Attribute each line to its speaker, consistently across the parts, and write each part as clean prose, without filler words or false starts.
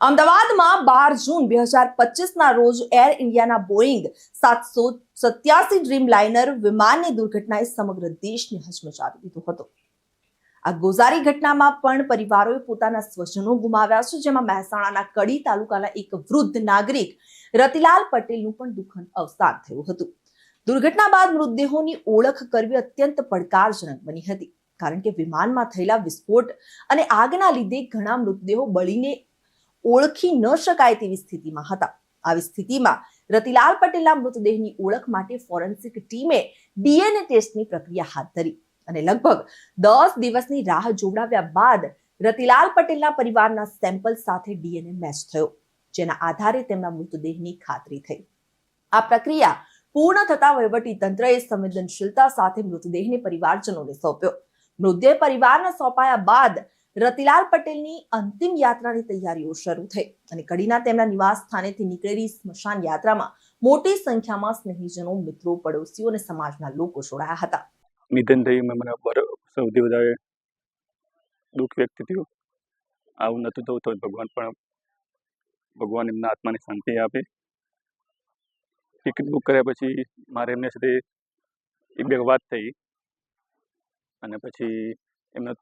Speaker 1: અમદાવાદમાં 12 જૂન 2025ના રોજ એર ઇન્ડિયાના બોઈંગ 787 ડ્રીમલાઇનર વિમાનની દુર્ઘટનાએ સમગ્ર દેશને હચમચાવી દીધો હતો। આ ગોઝારી ઘટનામાં પણ પરિવારોએ પોતાના સ્વજનો ગુમાવ્યા છે, જેમાં મહેસાણાના કડી તાલુકાના એક વૃદ્ધ નાગરિક રતિલાલ પટેલનું પણ દુઃખદ અવસાન થયું હતું। દુર્ઘટના બાદ મૃતદેહોની ઓળખ કરવી અત્યંત પડકારજનક બની હતી, કારણ કે વિમાનમાં થયેલા વિસ્ફોટ અને આગના લીધે ઘણા મૃતદેહો બળીને ઓળખી ન શકાય તેવી સ્થિતિમાં હતા। આવી સ્થિતિમાં રતિલાલ પટેલના મૃતદેહની ઓળખ માટે ફોરેન્સિક ટીમે ડીએનએ ટેસ્ટની પ્રક્રિયા હાથ ધરી અને લગભગ 10 દિવસની રાહ જોવડાવ્યા બાદ રતિલાલ પટેલના પરિવારના સેમ્પલ સાથે ડીએનએ મેચ થયો, જેના આધારે તેમના મૃતદેહની ખાતરી થઈ। આ પ્રક્રિયા પૂર્ણ થતા વહીવટીતંત્રએ સંવેદનશીલતા સાથે મૃતદેહને પરિવારજનોને સોંપ્યો। મૃતદેહ પરિવારને સોંપાયા બાદ રતિલાલ પટેલની અંતિમ યાત્રાની તૈયારીઓ શરૂ થઈ અને કડીના તેમના નિવાસ સ્થાનેથી નીકળેલી સ્મશાન યાત્રામાં મોટી સંખ્યામાં સ્નેહીજનો, મિત્રો, પડોશીઓ અને સમાજના લોકો જોડાયા હતા।
Speaker 2: નિધન થયું મને સૌથી વધારે દુઃખ વ્યક્ત થયું। આવું નતું થવું તો ભગવાન એમના આત્માને શાંતિ આપે। ટિકિટ બુક કર્યા પછી મારે એમની સાથે એક બે વાત થઈ અને પછી એમનો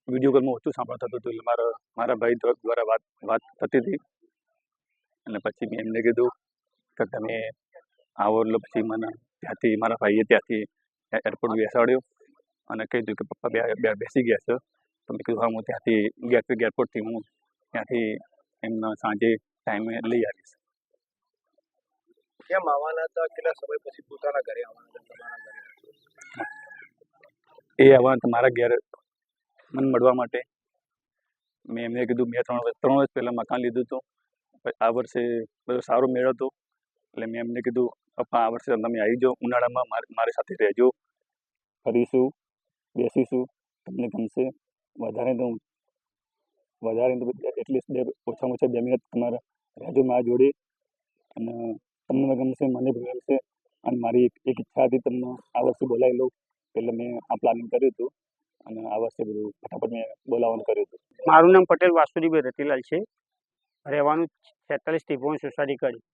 Speaker 2: વિડીયો કોલમાં ઓછું સાંભળતો હતો, એટલે મારા ભાઈ દ્વારા વાત થતી હતી અને પછી મેં એમને કીધું કે તમે આવો, એટલે પછી મને ત્યાંથી મારા ભાઈએ ત્યાંથી એરપોર્ટ બેસાડ્યો અને કહી દીધું કે પપ્પા બે બેસી ગયા છે। તો મેં કીધું હા, હું ત્યાંથી ગેટવેક એરપોર્ટથી હું ત્યાંથી એમના સાંજે ટાઈમે લઈ આવીશ।
Speaker 3: કેમ આવવાના હતા? કેટલા સમય પછી પોતાના ઘરે આવવાના હતા?
Speaker 2: એ આવવાના મારા ઘેર મને મળવા માટે। મેં એમને કીધું 3 વર્ષ પહેલાં મકાન લીધું હતું, આ વર્ષે બધો સારો મેળ હતો, એટલે મેં એમને કીધું પપ્પા આ વર્ષે તમે આવી જાઓ, ઉનાળામાં મારી સાથે રહેજો, ફરીશું, બેસીશું, તમને ગમશે। વધારે તો એટલીસ્ટ ઓછામાં ઓછા 2 મિનિટ તમારે રહેજો મારા જોડે અને તમને ગમશે, મને પણ ગમશે। અને મારી એક ઈચ્છા હતી તમને આ વર્ષે બોલાવી લઉં, એટલે મેં આ પ્લાનિંગ કર્યું હતું અને આ વર્ષે બધું ફટાફટ મેં બોલાવવાનું કર્યું હતું।
Speaker 4: મારું નામ પટેલ વાસુદેવભાઈ રતિલાલ છે, રહેવાનું 46 ત્રિભુવન સોસાયટી કડી।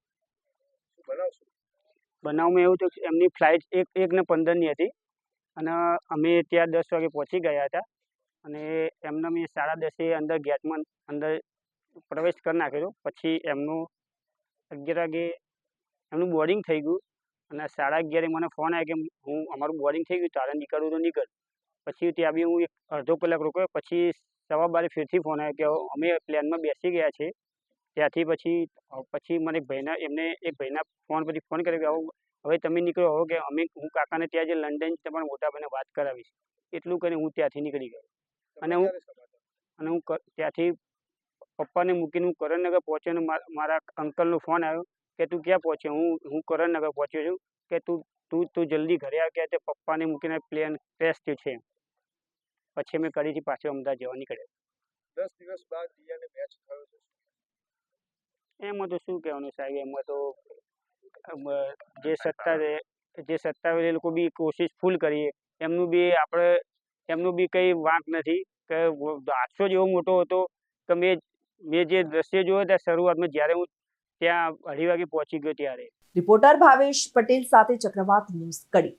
Speaker 4: બનાવમાં એવું હતું કે એમની ફ્લાઇટ 1:15ની હતી અને અમે ત્યાં 10 વાગે પહોંચી ગયા હતા અને એમને મેં 10:30 અંદર ગેટમાં અંદર પ્રવેશ કરી નાખેલો। પછી એમનું 11 વાગે એમનું બોર્ડિંગ થઈ ગયું અને 11:30 મને ફોન આવ્યો કે અમારું બોર્ડિંગ થઈ ગયું, તારે નીકળવું તો નીકળ। પછી ત્યાં બી હું અડધો કલાક રોકાયો। પછી 12:15 ફરીથી ફોન આવ્યો કે અમે પ્લેનમાં બેસી ગયા છે। ત્યાંથી પછી મને એક ભાઈના ફોન પરથી ફોન કર્યો કે હવે તમે નીકળો, હવે કે હું કાકાને ત્યાં જે લંડન તમારા મોટા ભાઈને વાત કરાવીશ। એટલું કરીને હું ત્યાંથી નીકળી ગયો અને હું ત્યાંથી પપ્પાને મૂકીને હું કરણનગર પહોંચ્યો અને મારા અંકલનો ફોન આવ્યો કે તું ક્યાં પહોંચ્યો? હું કરણનગર પહોંચ્યો છું, કે તું જલ્દી ઘરે આવ, કે પપ્પાને મૂકીને પ્લેન ક્રેશ થયું છે। પછી અમે કડીથી પાછો અમદાવાદ જવા નીકળ્યા।
Speaker 3: 10 દિવસ બાદ ડીએનએ મેચ થયો છે।
Speaker 4: એમાં તો શું કહેવાનું સાહેબ, એમાં તો જે સત્તાવાર એ લોકો બી કોશિશ ફૂલ કરીએ, એમનું બી કંઈ વાંક નથી કે હાદસો જ એવો મોટો હતો કે મેં જે દ્રશ્ય જોયો ત્યાં શરૂઆતમાં, જ્યારે હું ત્યાં 2:30 વાગે પહોંચી ગયો ત્યારે।
Speaker 1: રિપોર્ટર ભાવેશ પટેલ સાથે ચક્રવાત ન્યૂઝ કડી।